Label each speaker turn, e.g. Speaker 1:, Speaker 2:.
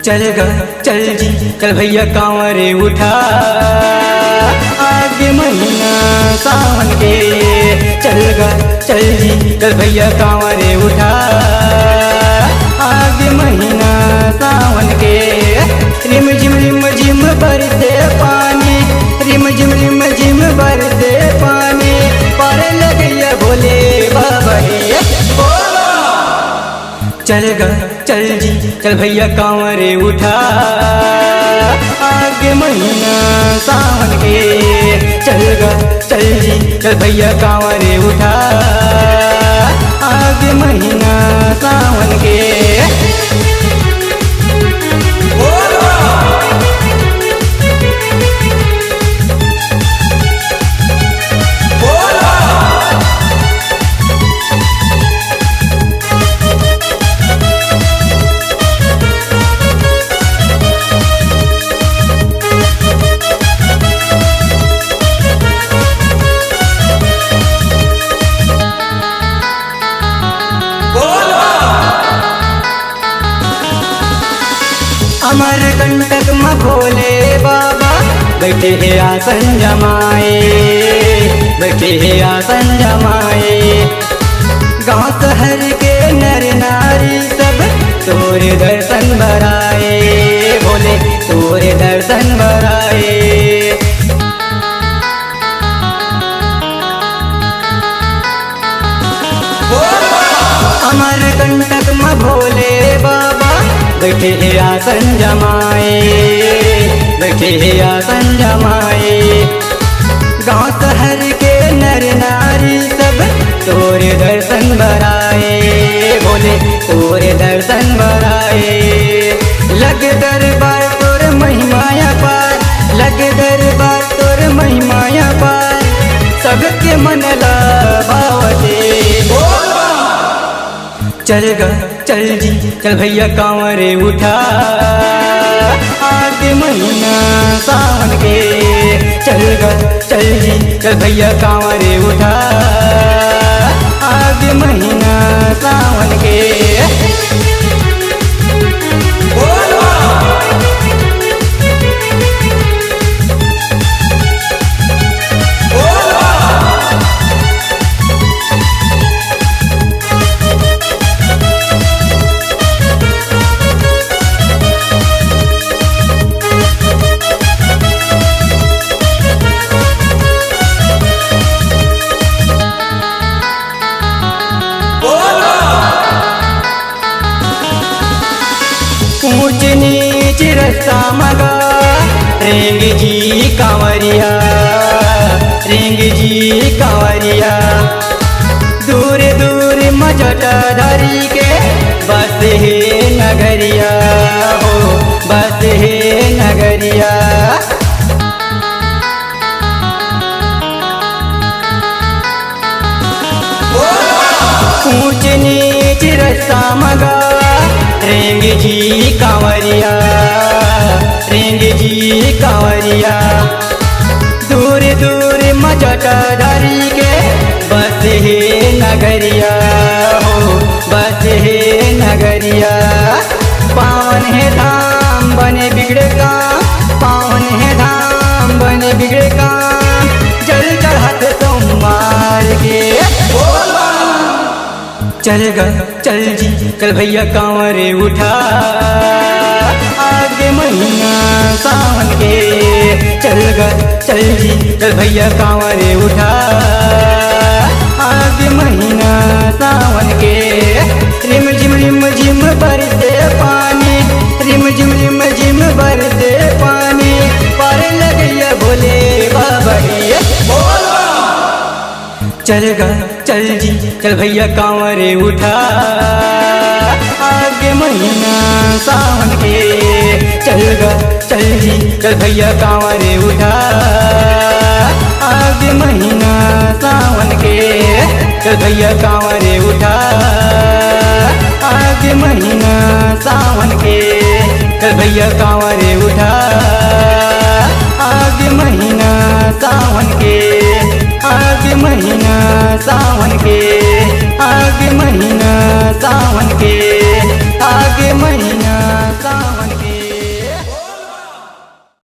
Speaker 1: चल गा चल जी चल भैया कांवरे उठा, आगे महीना सावन के। चल गा चल जी चल भैया कांवरे उठा, आगे महीना सावन के। रिम झिम बरसे पानी, रिम झिम बरसे पानी, पर लगैया भोले बाबा रे। चल गा चल जी चल भैया कांवरे उठा, आगे महीना सावन के। चल गा चल जी चल भैया कांवरे उठा, आगे महीना सावन के। अमर कंटक में भोले बाबा बैठे है आसन जमाए, बैठे है आसन जमाए। गाँव शहर के नर नारी सब तोरे दर्शन बराए, भोले तोरे दर्शन बराए। अमर कंटक में भोले बाबा बैठे है आसन जमाए, बैठे है आसन जमाए। गाँव शहर के नर नारी सब तोरे दर्शन बराए, भोले तोरे दर्शन बराए। लग दरबार तोर महिमाया पार, लग दरबार तोर महिमाया पार, सबके मन ला भावते। चल गा चल जी चल भैया कांवरे उठा, आगे महीना सावन के। चल गा चल जी चल भैया कांवरे उठा, आगे महीना सावन के। ऊंच नीच रास्ता मगा रेंग जी कांवरिया, रेंग जी कांवरिया। दूर दूर मजटा धरी के बस है नगरिया, हो बस है नगरिया। ऊंच नीच रास्ता मगा रेंग जी कांवरिया, रेंग जी कांवरिया। दूर दूर मजटा धरी के बस है नगरिया, हो बस है नगरिया। पावन है धाम बने बिगड़े काम, पावन है धाम बने बिगड़े काम, जल चढ़त सोमवार के। चल गा चल जी चल भैया कांवरे उठा, आगे महीना सावन के। चल गा चल जी चल भैया कांवरे उठा, आगे महीना सावन के। रिम झिम बरसे पानी, रिम झिम बरसे पानी, पर लगैया भोले बाबा रे। चल गा चल जी चल भैया कांवरे उठा, आगे महीना सावन के। चल गा चल जी चल भैया कांवरे उठा, आगे महीना सावन के। चल भैया कांवरे उठा, आगे महीना सावन के। चल भैया कांवरे उठा।